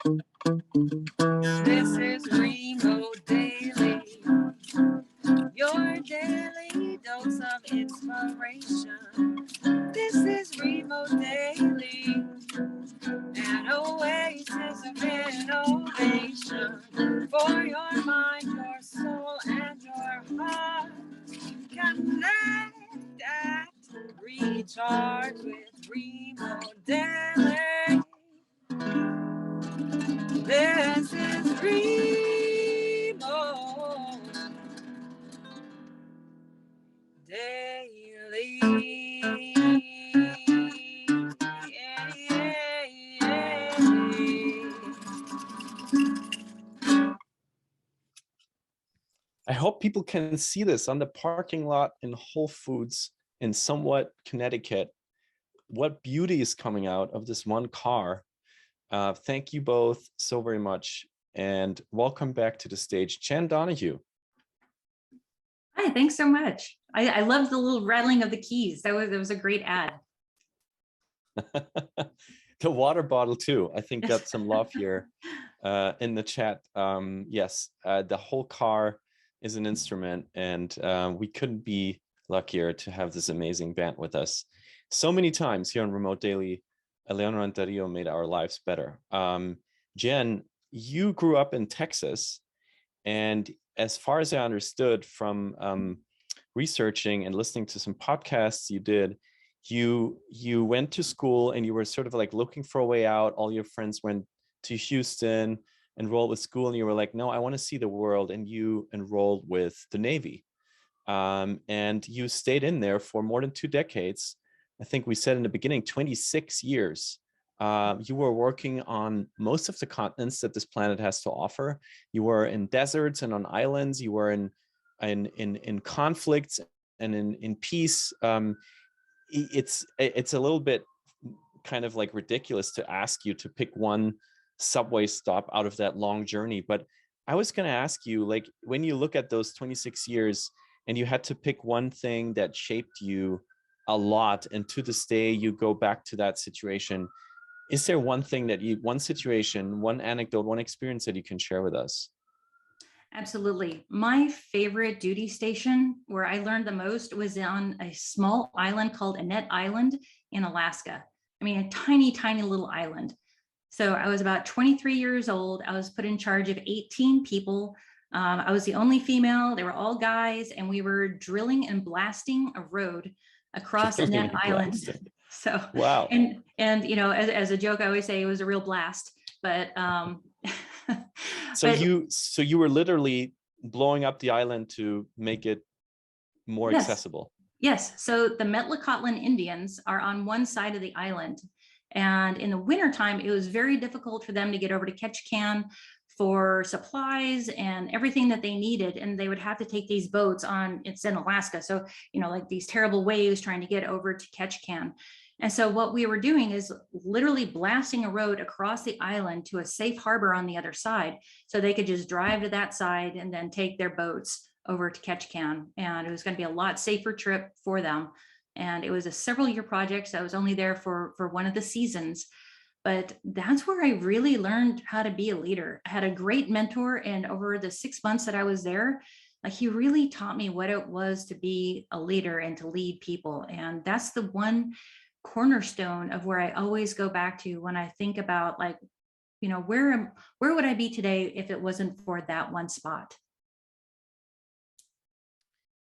This is Remote Daily, your daily dose of inspiration. This is Remote Daily, an oasis of innovation for your mind, your soul, and your heart. Connect and recharge with Remote Daily. This is Remote Daily. Yeah, yeah, yeah. I hope people can see this on the parking lot in Whole Foods in somewhat Connecticut. What beauty is coming out of this one car. Thank you both so very much, and welcome back to the stage, Jenn Donahue. Hi, thanks so much. I love the little rattling of the keys. That was a great ad. The water bottle too, I think got some love here in the chat. Yes, the whole car is an instrument, and we couldn't be luckier to have this amazing band with us. So many times here on Remote Daily, Eleonora and Dario made our lives better. Jenn, you grew up in Texas, and as far as I understood from researching and listening to some podcasts you did, you went to school and you were sort of like looking for a way out. All your friends went to Houston, enrolled with school, and you were like, no, I want to see the world. And you enrolled with the Navy. And you stayed in there for more than 2 decades. I think we said in the beginning, 26 years. You were working on most of the continents that this planet has to offer. You were in deserts and on islands. You were in conflicts and in peace. It's a little bit kind of like ridiculous to ask you to pick one subway stop out of that long journey. But I was going to ask you, like, when you look at those 26 years and you had to pick one thing that shaped you a lot, and to this day you go back to that situation, is there one thing that one situation, one anecdote, one experience that you can share with us? Absolutely. My favorite duty station where I learned the most was on a small island called Annette Island in Alaska. I mean, a tiny, tiny little island. So I was about 23 years old. I was put in charge of 18 people. I was the only female. They were all guys, and we were drilling and blasting a road across Annette Island. So wow. And you know, as a joke, I always say it was a real blast. But so you were literally blowing up the island to make it more accessible. Yes. So the Metlakatlan Indians are on one side of the island, and in the wintertime, it was very difficult for them to get over to Ketchikan for supplies and everything that they needed. And they would have to take these boats on, it's in Alaska. So, you know, like these terrible waves trying to get over to Ketchikan. And so what we were doing is literally blasting a road across the island to a safe harbor on the other side, so they could just drive to that side and then take their boats over to Ketchikan. And it was going to be a lot safer trip for them. And it was a several-year project, so I was only there for one of the seasons. But that's where I really learned how to be a leader. I had a great mentor, and over the 6 months that I was there, like, he really taught me what it was to be a leader and to lead people. And that's the one cornerstone of where I always go back to when I think about, like, you know, where would I be today if it wasn't for that one spot?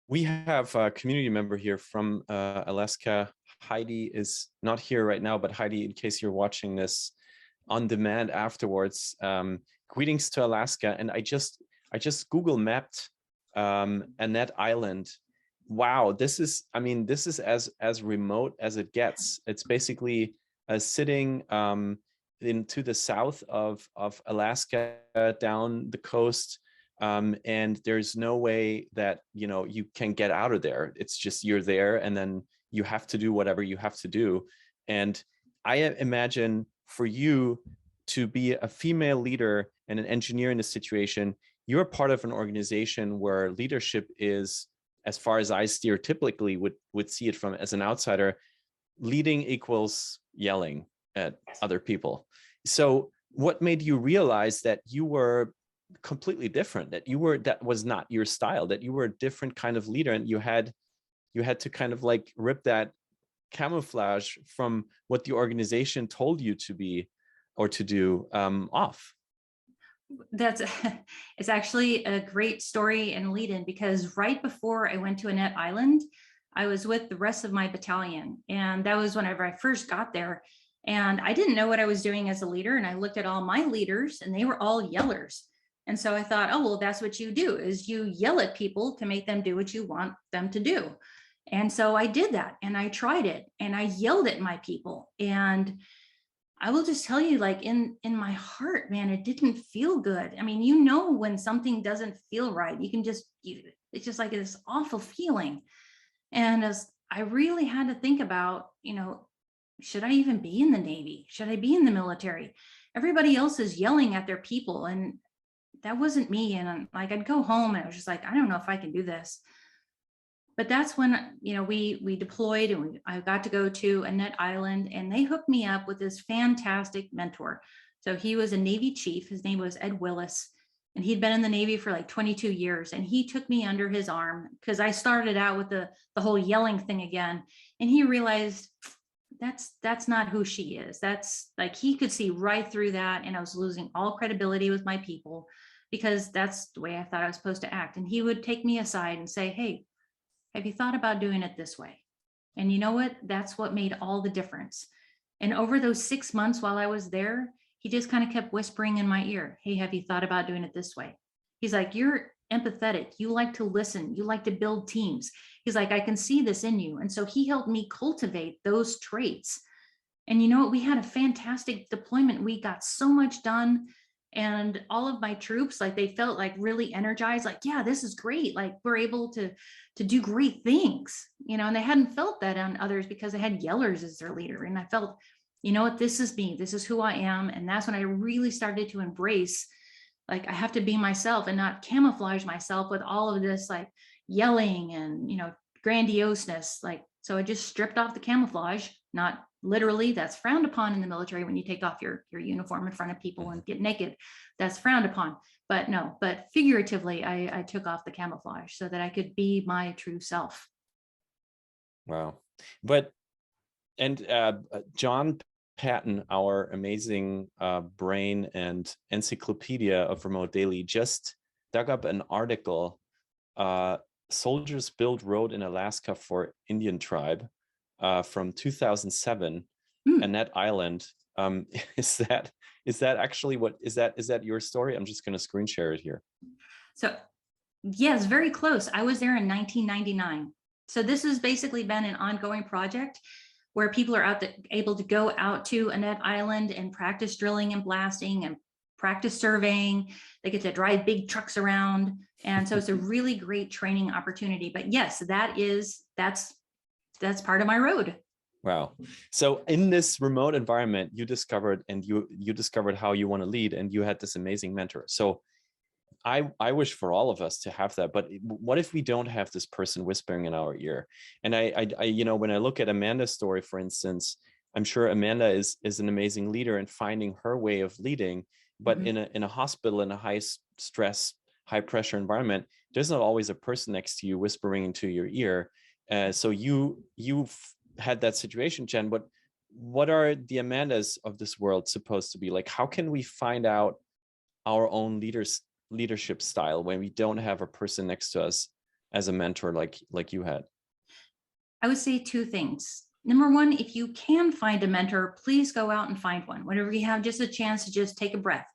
We have a community member here from Alaska. Heidi is not here right now, but Heidi, in case you're watching this on demand afterwards, greetings to Alaska. And I just Google mapped Annette Island. Wow, this is as remote as it gets. It's basically sitting into the south of Alaska, down the coast. And there's no way that, you know, you can get out of there. It's just, you're there, and then you have to do whatever you have to do. And I imagine for you to be a female leader and an engineer in this situation, you're part of an organization where leadership is, as far as I stereotypically would see it from as an outsider, leading equals yelling at other people. So what made you realize that you were completely different, that was not your style, that you were a different kind of leader, and you had to kind of like rip that camouflage from what the organization told you to be or to do off? That's it's actually a great story and lead in, because right before I went to Annette Island, I was with the rest of my battalion. And that was whenever I first got there. And I didn't know what I was doing as a leader. And I looked at all my leaders and they were all yellers. And so I thought, oh, well, that's what you do, is you yell at people to make them do what you want them to do. And so I did that, and I tried it, and I yelled at my people. And I will just tell you, like in my heart, man, it didn't feel good. I mean, you know, when something doesn't feel right, you can just, it's just like this awful feeling. And as I really had to think about, you know, should I even be in the Navy? Should I be in the military? Everybody else is yelling at their people, and that wasn't me. And like, I'd go home and I was just like, I don't know if I can do this. But that's when, you know, we deployed, and I got to go to Annette Island, and they hooked me up with this fantastic mentor. So he was a Navy chief. His name was Ed Willis, and he'd been in the Navy for like 22 years. And he took me under his arm, because I started out with the whole yelling thing again. And he realized that's not who she is. That's like, he could see right through that. And I was losing all credibility with my people, because that's the way I thought I was supposed to act. And he would take me aside and say, hey, have you thought about doing it this way? And you know what? That's what made all the difference. And over those 6 months while I was there, he just kind of kept whispering in my ear, hey, have you thought about doing it this way? He's like, you're empathetic. You like to listen. You like to build teams. He's like, I can see this in you. And so he helped me cultivate those traits. And you know what? We had a fantastic deployment. We got so much done. And all of my troops, like, they felt like really energized, like, yeah, this is great. Like, we're able to do great things, you know, and they hadn't felt that on others, because they had yellers as their leader. And I felt, you know what, this is me, this is who I am. And that's when I really started to embrace, like, I have to be myself and not camouflage myself with all of this, like, yelling and, you know, grandioseness. Like, so I just stripped off the camouflage, not literally, that's frowned upon in the military. When you take off your uniform in front of people and get naked, that's frowned upon. But no, but figuratively, I took off the camouflage so that I could be my true self. Wow. But, and John Patton, our amazing brain and encyclopedia of remote daily, just dug up an article, Soldiers Build Road in Alaska for Indian Tribe, from 2007, Annette Island. Is that actually what is that your story? I'm just going to screen share it here. So yes, very close. I was there in 1999. So this has basically been an ongoing project where people are able to go out to Annette Island and practice drilling and blasting and practice surveying. They get to drive big trucks around. And so it's a really great training opportunity. But yes, that's part of my road. Wow. So in this remote environment, you discovered how you want to lead, and you had this amazing mentor. So I wish for all of us to have that, but what if we don't have this person whispering in our ear? And I you know, when I look at Amanda's story, for instance, I'm sure Amanda is an amazing leader in finding her way of leading, but in a hospital, in a high stress, high pressure environment, there's not always a person next to you whispering into your ear. So you've had that situation, Jen. What are the Amandas of this world supposed to be like? How can we find out our own leadership style when we don't have a person next to us as a mentor like you had? I would say two things. Number one, if you can find a mentor, please go out and find one. Whenever you have just a chance to just take a breath.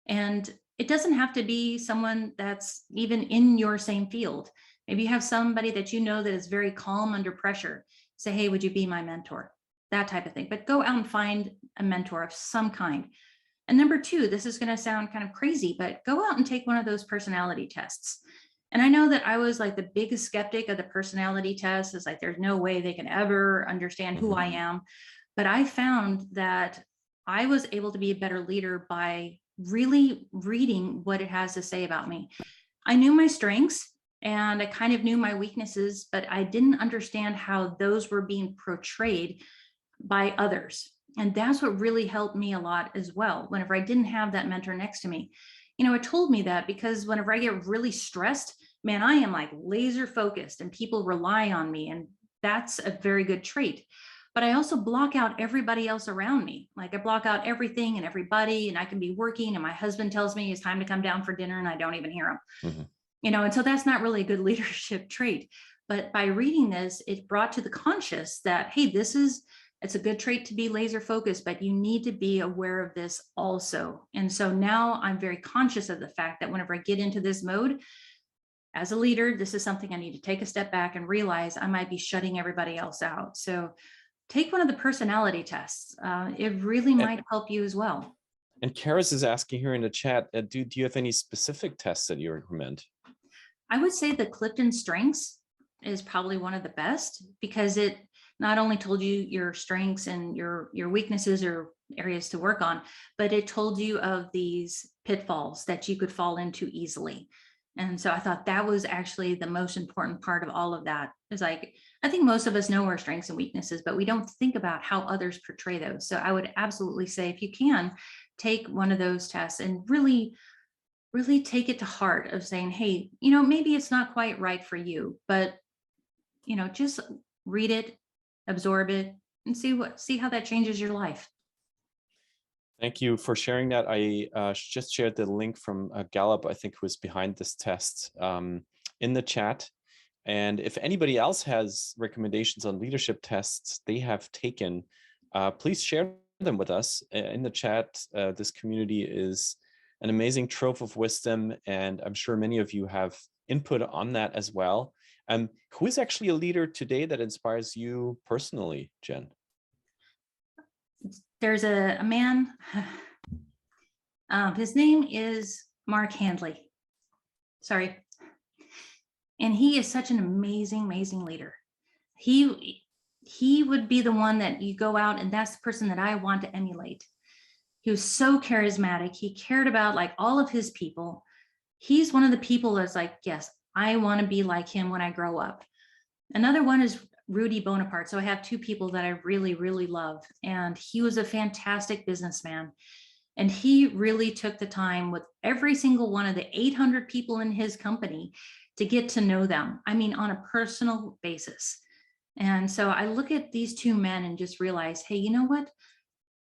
And it doesn't have to be someone that's even in your same field. Maybe you have somebody that you know that is very calm under pressure. Say, hey, would you be my mentor? That type of thing. But go out and find a mentor of some kind. And number two, this is going to sound kind of crazy, but go out and take one of those personality tests. And I know that I was like the biggest skeptic of the personality test. It's like, there's no way they can ever understand who I am. But I found that I was able to be a better leader by really reading what it has to say about me. I knew my strengths and I kind of knew my weaknesses, but I didn't understand how those were being portrayed by others. And that's what really helped me a lot as well. Whenever I didn't have that mentor next to me, it told me that, because whenever I get really stressed, man, I am like laser focused and people rely on me. And that's a very good trait. But I also block out everybody else around me. Like I block out everything and everybody, and I can be working and my husband tells me it's time to come down for dinner and I don't even hear him. And so that's not really a good leadership trait. But by reading this, it brought to the conscious that, hey, it's a good trait to be laser focused, but you need to be aware of this also. And so now I'm very conscious of the fact that whenever I get into this mode as a leader, this is something I need to take a step back and realize I might be shutting everybody else out. So take one of the personality tests. It really might help you as well. And Karis is asking here in the chat, do you have any specific tests that you recommend? I would say the Clifton Strengths is probably one of the best, because it not only told you your strengths and your weaknesses or areas to work on, but it told you of these pitfalls that you could fall into easily. And so I thought that was actually the most important part of all of that. Is like, I think most of us know our strengths and weaknesses, but we don't think about how others portray those. So I would absolutely say, if you can, take one of those tests and really take it to heart of saying, hey, maybe it's not quite right for you, but just read it, absorb it, and see how that changes your life. Thank you for sharing that. I just shared the link from Gallup, I think, who was behind this test, in the chat. And if anybody else has recommendations on leadership tests they have taken, please share them with us in the chat. This community is an amazing trove of wisdom, and I'm sure many of you have input on that as well. Who is actually a leader today that inspires you personally, Jenn? There's a man, his name is Mark Handley. Sorry. And he is such an amazing, amazing leader. He would be the one that you go out, and that's the person that I want to emulate. He was so charismatic. He cared about like all of his people. He's one of the people that's like, yes, I want to be like him when I grow up. Another one is Rudy Bonaparte. So I have two people that I really, really love. And he was a fantastic businessman. And he really took the time with every single one of the 800 people in his company to get to know them. I mean, on a personal basis. And so I look at these two men and just realize, hey, you know what?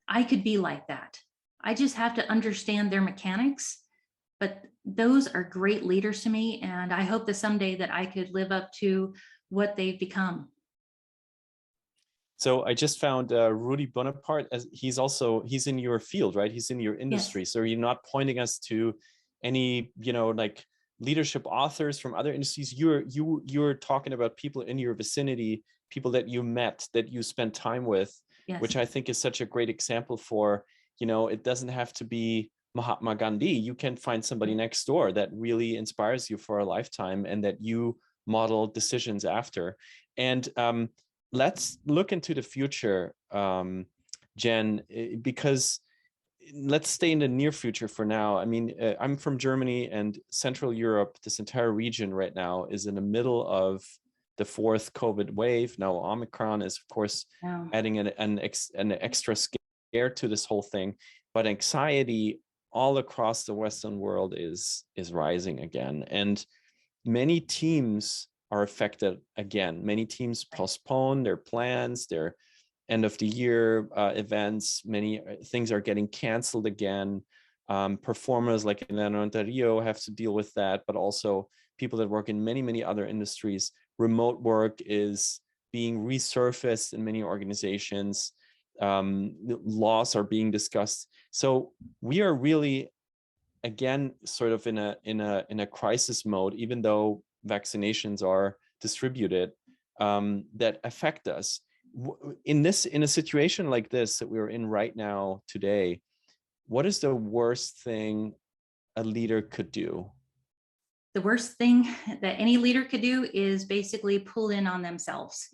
I could be like that. I just have to understand their mechanics. But those are great leaders to me. And I hope that someday that I could live up to what they've become. So I just found Rudy Bonaparte, as he's in your field, right? He's in your industry. Yes. So you're not pointing us to any, like leadership authors from other industries. You're talking about people in your vicinity, people that you met, that you spent time with, yes. Which I think is such a great example for, it doesn't have to be Mahatma Gandhi. You can find somebody next door that really inspires you for a lifetime and that you model decisions after. And let's look into the future, Jenn, because let's stay in the near future for now. I mean, I'm from Germany, and Central Europe, this entire region right now is in the middle of the fourth COVID wave. Now, Omicron is, of course, adding an extra scare to this whole thing. But anxiety all across the Western world is rising again. And many teams are affected again. Many teams postpone their plans, their end of the year events. Many things are getting canceled again. Performers like in Ontario have to deal with that, but also people that work in many, many other industries. Remote work is being resurfaced in many organizations. Laws are being discussed. So we are really, again, sort of in a crisis mode, even though vaccinations are distributed, that affect us. In a situation like this that we're in right now today, what is the worst thing a leader could do? The worst thing that any leader could do is basically pull in on themselves.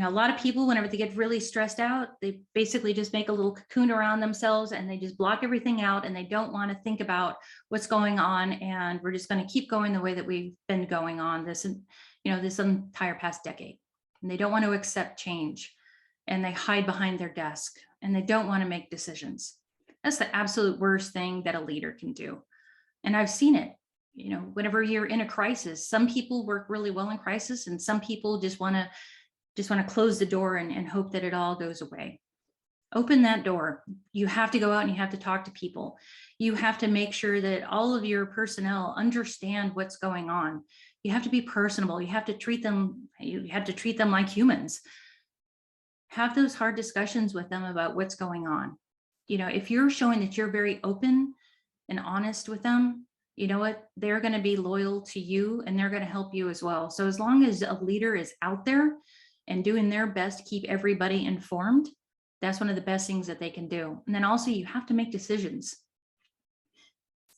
A lot of people, whenever they get really stressed out, they basically just make a little cocoon around themselves and they just block everything out, and they don't want to think about what's going on. And we're just going to keep going the way that we've been going on this entire past decade. And they don't want to accept change. and they hide behind their desk and they don't want to make decisions. That's the absolute worst thing that a leader can do. And I've seen it, you know, whenever you're in a crisis, some people work really well in crisis and some people just want to close the door and hope that it all goes away. Open that door. You have to go out and you have to talk to people. You have to make sure that all of your personnel understand what's going on. You have to be personable. You have to treat them like humans. Have those hard discussions with them about what's going on. You know, if you're showing that you're very open and honest with them, you know what, they're going to be loyal to you and they're going to help you as well. So as long as a leader is out there and doing their best to keep everybody informed, that's one of the best things that they can do. And then also you have to make decisions.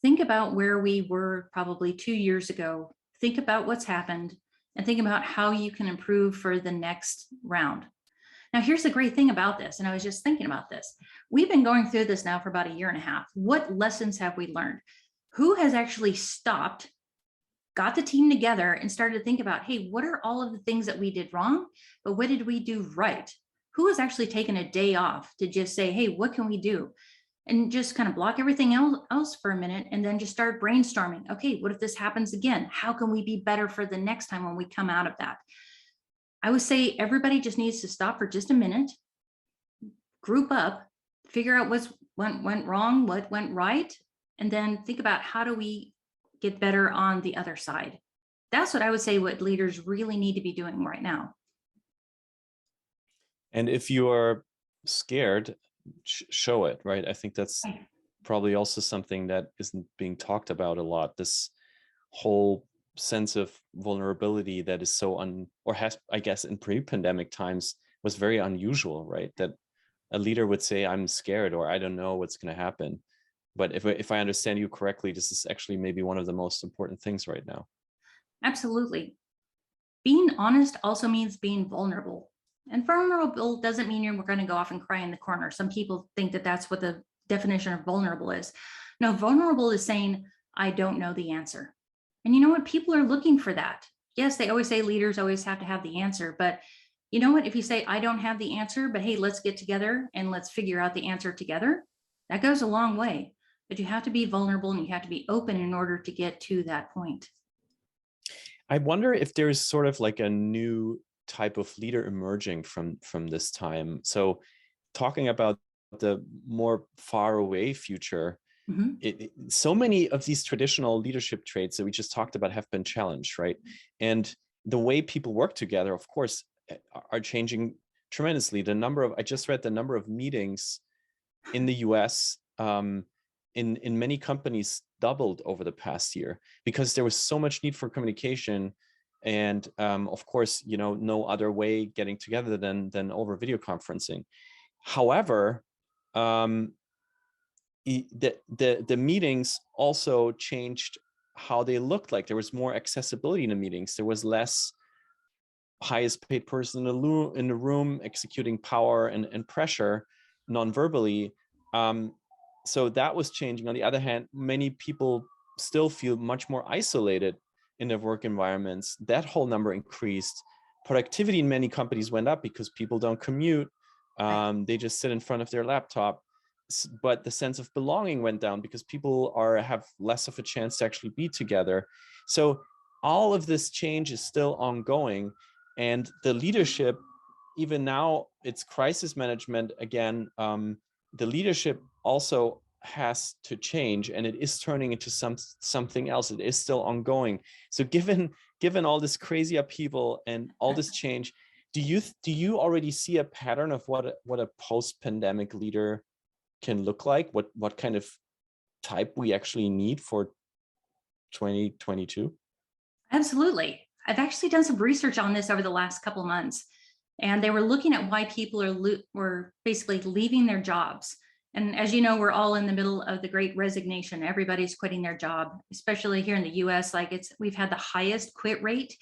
Think about where we were probably 2 years ago. Think about what's happened and think about how you can improve for the next round. Now, here's the great thing about this, and I was just thinking about this. We've been going through this now for about 1.5 years. What lessons have we learned? Who has actually stopped, got the team together and started to think about, hey, what are all of the things that we did wrong, but what did we do right? Who has actually taken a day off to just say, hey, what can we do? And just kind of block everything else for a minute and then just start brainstorming. Okay, what if this happens again? How can we be better for the next time when we come out of that? I would say everybody just needs to stop for just a minute, group up, figure out what went wrong, what went right, and then think about how do we get better on the other side. That's what I would say what leaders really need to be doing right now. And if you are scared, show it, right? I think that's probably also something that isn't being talked about a lot. This whole sense of vulnerability that is so I guess in pre-pandemic times was very unusual, right? That a leader would say, I'm scared, or I don't know what's going to happen. But if I understand you correctly, this is actually maybe one of the most important things right now. Absolutely. Being honest also means being vulnerable. And vulnerable doesn't mean you're going to go off and cry in the corner. Some people think that that's what the definition of vulnerable is. No, vulnerable is saying, I don't know the answer. And you know what? People are looking for that. Yes, they always say leaders always have to have the answer. But you know what? If you say, I don't have the answer, but hey, let's get together and let's figure out the answer together, that goes a long way. But you have to be vulnerable and you have to be open in order to get to that point. I wonder if there's sort of like a new type of leader emerging from this time. So talking about the more far away future, so many of these traditional leadership traits that we just talked about have been challenged, right? And the way people work together, of course, are changing tremendously. I just read the number of meetings in the US in many companies doubled over the past year because there was so much need for communication. And of course, you know, no other way getting together than over video conferencing. However, the meetings also changed how they looked like. There was more accessibility in the meetings. There was less highest paid person in the room executing power and pressure non-verbally. So that was changing. On the other hand, many people still feel much more isolated in their work environments. That whole number increased. Productivity in many companies went up because people don't commute. They just sit in front of their laptop. But the sense of belonging went down because people have less of a chance to actually be together. So all of this change is still ongoing. And the leadership, even now, it's crisis management again. The leadership also has to change, and it is turning into something else. It is still ongoing. So given all this crazy upheaval and all this change, do you already see a pattern of what a post-pandemic leader can look like? What kind of type we actually need for 2022? Absolutely. I've actually done some research on this over the last couple of months, and they were looking at why people were basically leaving their jobs. And as you know, we're all in the middle of the great resignation. Everybody's quitting their job, especially here in the US. We've had the highest quit rate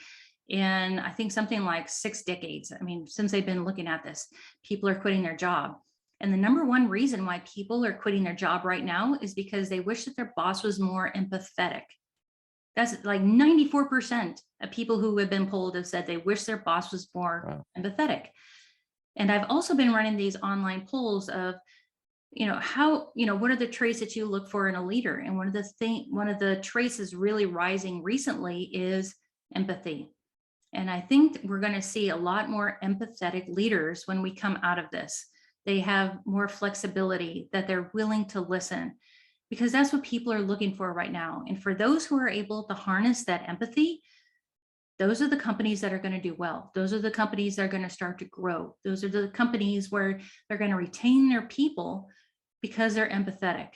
in, I think, something like 6 decades. I mean, since they've been looking at this, people are quitting their job. And the number one reason why people are quitting their job right now is because they wish that their boss was more empathetic. That's like 94% of people who have been polled have said they wish their boss was more empathetic. And I've also been running these online polls of, what are the traits that you look for in a leader? And one of the traits that's really rising recently is empathy. And I think we're going to see a lot more empathetic leaders when we come out of this. They have more flexibility, that they're willing to listen, because that's what people are looking for right now. And for those who are able to harness that empathy, those are the companies that are going to do well. Those are the companies that are going to start to grow. Those are the companies where they're going to retain their people because they're empathetic.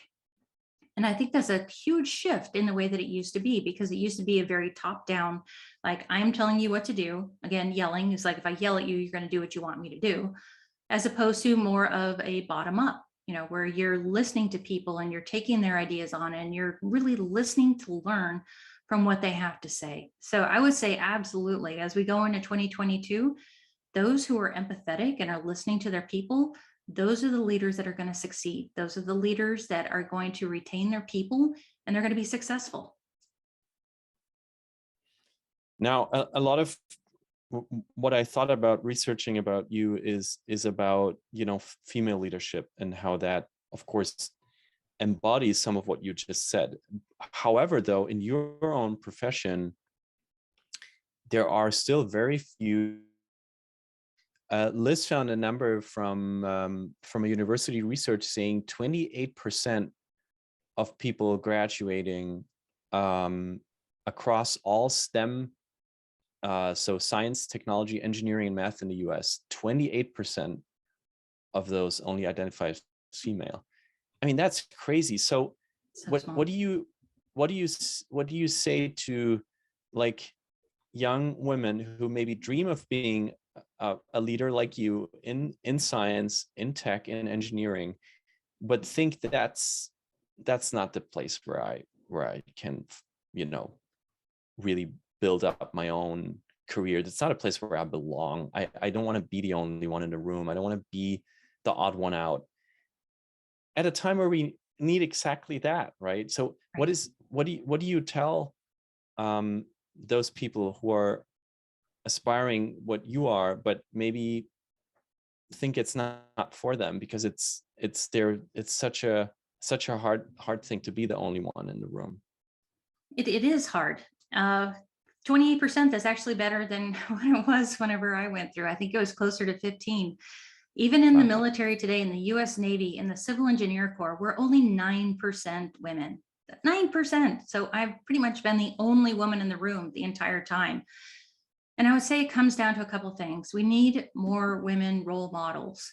And I think that's a huge shift in the way that it used to be, because it used to be a very top down, like, I'm telling you what to do. Again, yelling is like, if I yell at you, you're going to do what you want me to do, as opposed to more of a bottom up, where you're listening to people and you're taking their ideas on and you're really listening to learn from what they have to say. So I would say absolutely, as we go into 2022, those who are empathetic and are listening to their people, those are the leaders that are going to succeed. Those are the leaders that are going to retain their people, and they're going to be successful. Now, a lot of what I thought about researching about you is about, female leadership and how that, of course, embodies some of what you just said. However, though, in your own profession, there are still very few. Liz found a number from a university research saying 28% of people graduating across all STEM, so science, technology, engineering, and math in the US, 28% of those only identify as female. I mean, that's crazy. So what do you say to, like, young women who maybe dream of being a leader like you in science, in tech, in engineering, but think that that's not the place where I can, really build up my own career. That's not a place where I belong. I don't want to be the only one in the room. I don't want to be the odd one out at a time where we need exactly that, right? So what do you tell those people who are aspiring what you are, but maybe think it's not for them because it's such a hard thing to be the only one in the room? It is hard. 28%, that's actually better than what it was whenever I went through. I think it was closer to 15. Even in the military today, in the US Navy, in the Civil Engineer Corps, we're only 9% women. 9%. So I've pretty much been the only woman in the room the entire time. And I would say it comes down to a couple of things. We need more women role models.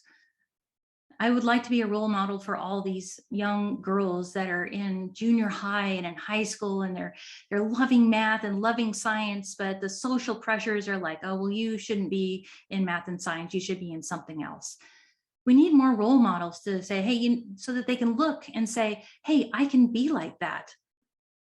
I would like to be a role model for all these young girls that are in junior high and in high school, and they're loving math and loving science, but the social pressures are like, oh, well, you shouldn't be in math and science, you should be in something else. We need more role models to say, hey, so that they can look and say, hey, I can be like that.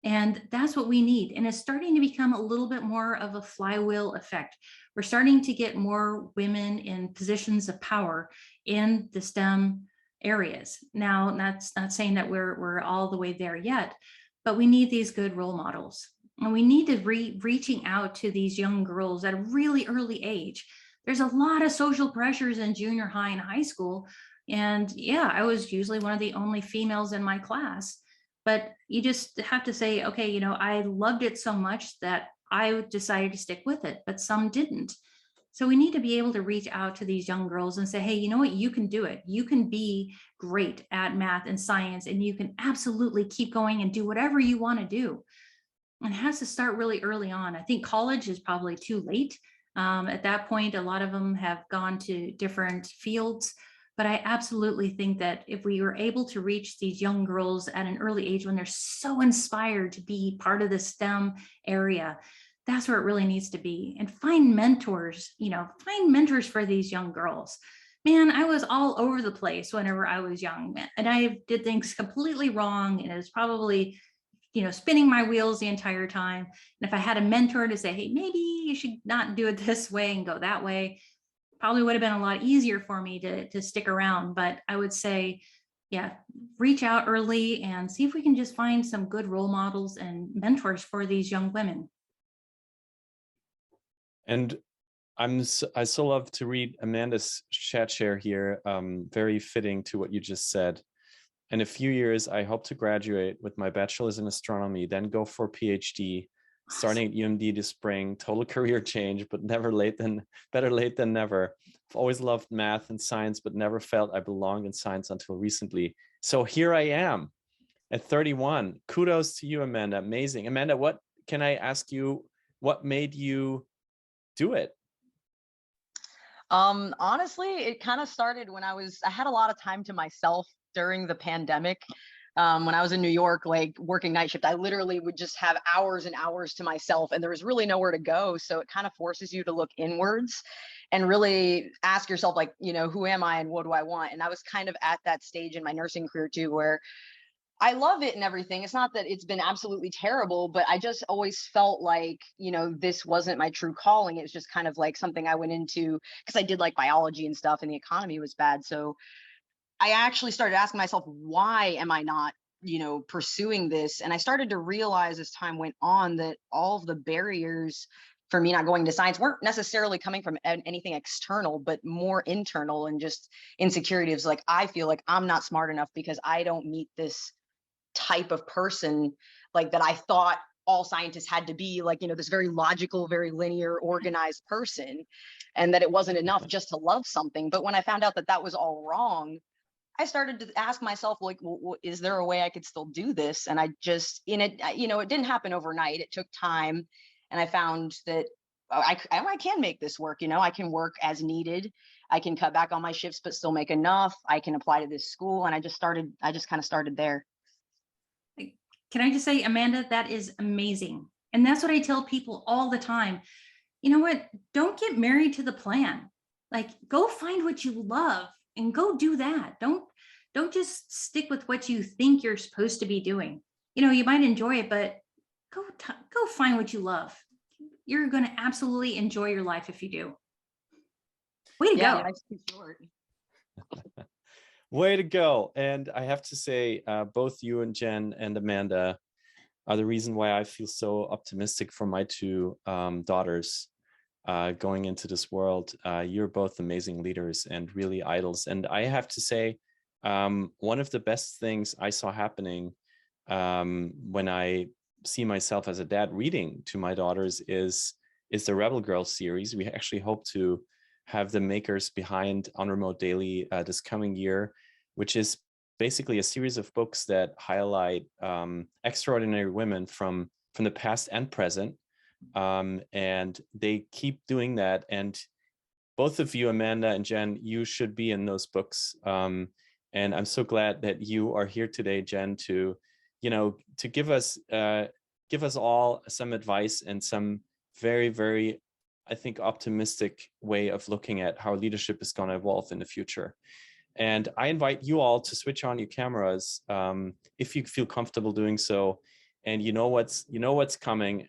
And that's what we need. And it's starting to become a little bit more of a flywheel effect. We're starting to get more women in positions of power in the STEM areas. Now, that's not saying that we're all the way there yet, but we need these good role models. And we need to reaching out to these young girls at a really early age. There's a lot of social pressures in junior high and high school. And yeah, I was usually one of the only females in my class. But you just have to say, okay, I loved it so much that I decided to stick with it, but some didn't. So we need to be able to reach out to these young girls and say, hey, you know what? You can do it. You can be great at math and science, and you can absolutely keep going and do whatever you want to do. And it has to start really early on. I think college is probably too late. At that point, a lot of them have gone to different fields. But I absolutely think that if we were able to reach these young girls at an early age when they're so inspired to be part of the STEM area, that's where it really needs to be. And find mentors, find mentors for these young girls. Man, I was all over the place whenever I was young, and I did things completely wrong. And it was probably, spinning my wheels the entire time. And if I had a mentor to say, hey, maybe you should not do it this way and go that way, probably would have been a lot easier for me to stick around. But I would say, yeah, reach out early and see if we can just find some good role models and mentors for these young women. And I so love to read Amanda's chat share here. Very fitting to what you just said. In a few years, I hope to graduate with my bachelor's in astronomy, then go for a PhD, starting at UMD this spring. Total career change, but better late than never. I've always loved math and science, but never felt I belonged in science until recently. So here I am at 31. Kudos to you, Amanda. Amazing. Amanda, what can I ask you? What made you do it? Honestly, it kind of started when I had a lot of time to myself during the pandemic. When I was in New York, like working night shift, I literally would just have hours and hours to myself, and there was really nowhere to go. So it kind of forces you to look inwards and really ask yourself, like, who am I and what do I want? And I was kind of at that stage in my nursing career too, where I love it and everything. It's not that it's been absolutely terrible, but I just always felt like, this wasn't my true calling. It was just kind of like something I went into because I did like biology and stuff, and the economy was bad. So I actually started asking myself, why am I not, pursuing this? And I started to realize as time went on that all of the barriers for me not going to science weren't necessarily coming from anything external, but more internal, and just insecurity of like, I feel like I'm not smart enough because I don't meet this type of person like that I thought all scientists had to be, like, this very logical, very linear, organized person, and that it wasn't enough just to love something. But when I found out that that was all wrong, I started to ask myself, like, well, is there a way I could still do this? And I just, it didn't happen overnight. It took time. And I found that I can make this work. I can work as needed. I can cut back on my shifts, but still make enough. I can apply to this school. And I just kind of started there. Can I just say, Amanda, that is amazing. And that's what I tell people all the time. You know what? Don't get married to the plan. Like, go find what you love and go do that. Don't just stick with what you think you're supposed to be doing. You might enjoy it, but go find what you love. You're going to absolutely enjoy your life if you do. Way to go. Life's too short. Way to go. And I have to say, both you and Jenn and Amanda are the reason why I feel so optimistic for my two daughters going into this world. You're both amazing leaders and really idols. And I have to say, one of the best things I saw happening when I see myself as a dad reading to my daughters is the Rebel Girls series. We actually hope to have the makers behind On Remote Daily this coming year, which is basically a series of books that highlight extraordinary women from the past and present. And they keep doing that. And both of you, Amanda and Jenn, you should be in those books. And I'm so glad that you are here today, Jenn, to give us all some advice and some very, very, I think, optimistic way of looking at how leadership is going to evolve in the future. And I invite you all to switch on your cameras if you feel comfortable doing so. And you know what's coming.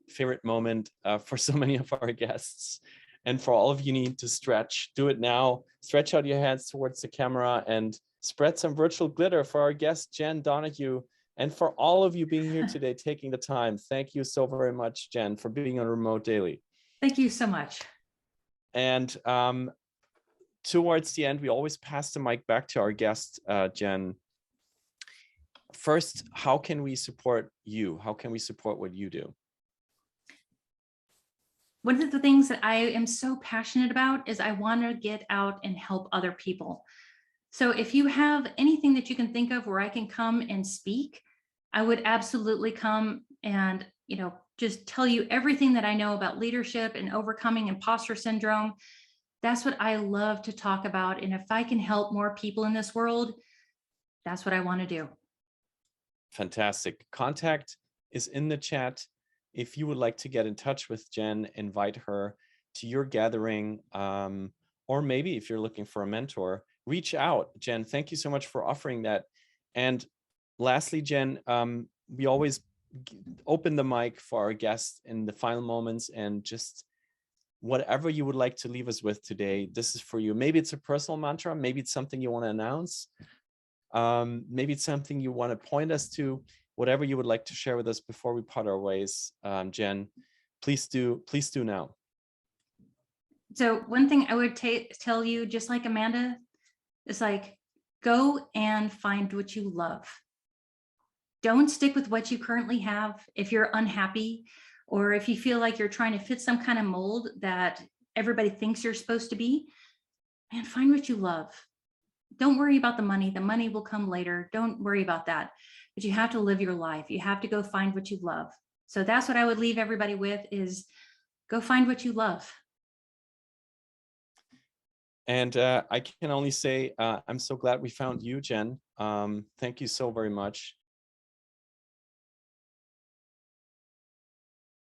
Favorite moment for so many of our guests. And for all of you need to stretch, do it now. Stretch out your hands towards the camera and spread some virtual glitter for our guest, Jenn Donahue. And for all of you being here today, taking the time. Thank you so very much, Jenn, for being on Remote Daily. Thank you so much. And towards the end, we always pass the mic back to our guest, Jenn. First, how can we support you? How can we support what you do? One of the things that I am so passionate about is I want to get out and help other people. So if you have anything that you can think of where I can come and speak, I would absolutely come and, just tell you everything that I know about leadership and overcoming imposter syndrome. That's what I love to talk about. And if I can help more people in this world, that's what I want to do. Fantastic. Contact is in the chat. If you would like to get in touch with Jenn, invite her to your gathering, or maybe if you're looking for a mentor, reach out. Jenn, thank you so much for offering that. And lastly, Jenn, we always open the mic for our guests in the final moments, and just whatever you would like to leave us with today, this is for you. Maybe it's a personal mantra, maybe it's something you want to announce, maybe it's something you want to point us to, whatever you would like to share with us before we part our ways. Jenn, please do now. So one thing I would tell you, just like Amanda, is like, go and find what you love. Don't stick with what you currently have if you're unhappy, or if you feel like you're trying to fit some kind of mold that everybody thinks you're supposed to be. Man, find what you love. Don't worry about the money. The money will come later. Don't worry about that. But you have to live your life. You have to go find what you love. So that's what I would leave everybody with, is go find what you love. And I can only say, I'm so glad we found you, Jenn. Thank you so very much.